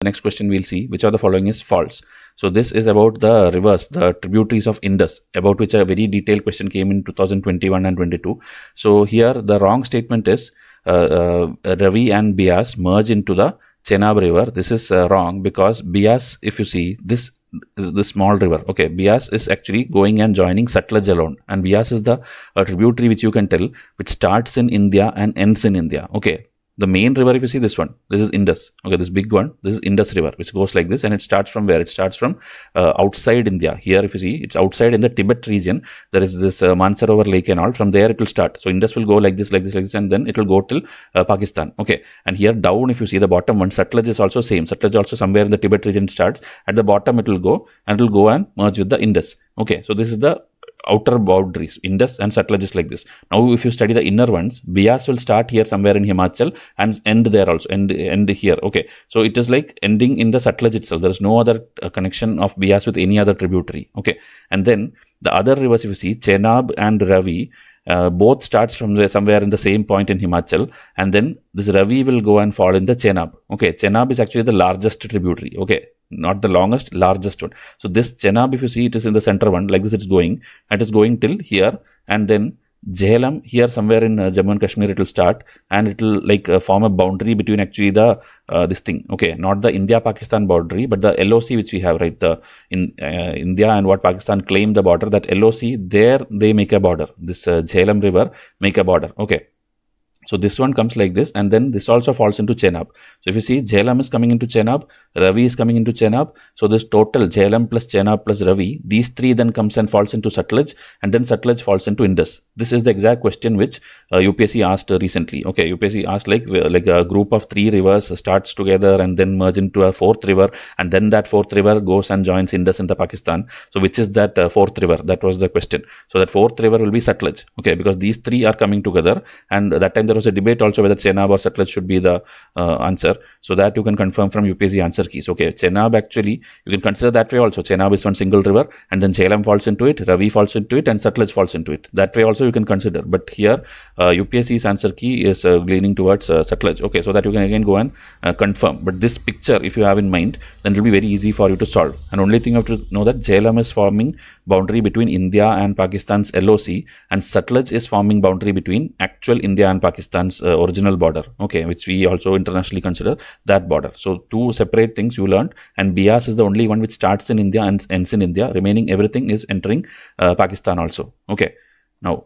The next question we'll see, which of the following is false? So this is about the rivers, the tributaries of Indus, about which a very detailed question came in 2021 and 22. So here the wrong statement is Ravi and Bias merge into the Chenab river. This is wrong, because Bias, if you see, this is the small river. Okay, Bias is actually going and joining Satluj alone, and Bias is the tributary which you can tell which starts in India and ends in India. Okay. The main river, if you see this one, this is Indus. Okay, this big one, this is Indus river, which goes like this, and it starts from where? It starts from outside India. Here, if you see, it's outside in the Tibet region. There is this Mansarovar lake and all. From there, it will start. So Indus will go like this, like this, like this, and then it will go till Pakistan. Okay, and here down, if you see the bottom one, Satluj is also same. Satluj also somewhere in the Tibet region starts. At the bottom, it will go and merge with the Indus. Okay, so this is the outer boundaries. Indus and Satluj is like this. Now, if you study the inner ones, Bias will start here somewhere in Himachal and end there also, end here. Okay, so it is like ending in the Satluj itself. There is no other connection of Bias with any other tributary. Okay, and then the other rivers, if you see, Chenab and Ravi, both starts from somewhere in the same point in Himachal, and then this Ravi will go and fall in the Chenab. Okay, Chenab is actually the largest tributary. Okay, not the longest, largest one. So this Chenab, if you see, it is in the center one, like this it's going, and it is going till here, and then Jhelum here somewhere in Jammu and Kashmir it will start, and it will like form a boundary between actually the this thing. Okay, not the India-Pakistan boundary, but the LOC which we have, right? The India and what Pakistan claim the border, that LOC there they make a border. This Jhelum river make a border. Okay. So this one comes like this, and then this also falls into Chenab. So if you see, Jhelum is coming into Chenab, Ravi is coming into Chenab. So this total Jhelum plus Chenab plus Ravi, these three then comes and falls into Satluj, and then Satluj falls into Indus. This is the exact question which UPSC asked recently. Okay, UPSC asked like a group of three rivers starts together and then merge into a fourth river, and then that fourth river goes and joins Indus into Pakistan. So which is that fourth river? That was the question. So that fourth river will be Satluj. Okay, because these three are coming together, and that time there was a debate also whether Chenab or Satluj should be the answer. So that you can confirm from UPSC answer keys. Okay, Chenab actually, you can consider that way also. Chenab is one single river, and then Jhelum falls into it, Ravi falls into it, and Satluj falls into it. That way also you can consider. But here UPSC's answer key is leaning towards Satluj. Okay, so that you can again go and confirm. But this picture, if you have in mind, then it will be very easy for you to solve. And only thing you have to know that Jhelum is forming boundary between India and Pakistan's LOC, and Satluj is forming boundary between actual India and Pakistan's original border. Okay, which we also internationally consider that border. So two separate things you learned, and Bias is the only one which starts in India and ends in India. Remaining everything is entering Pakistan also. Okay, now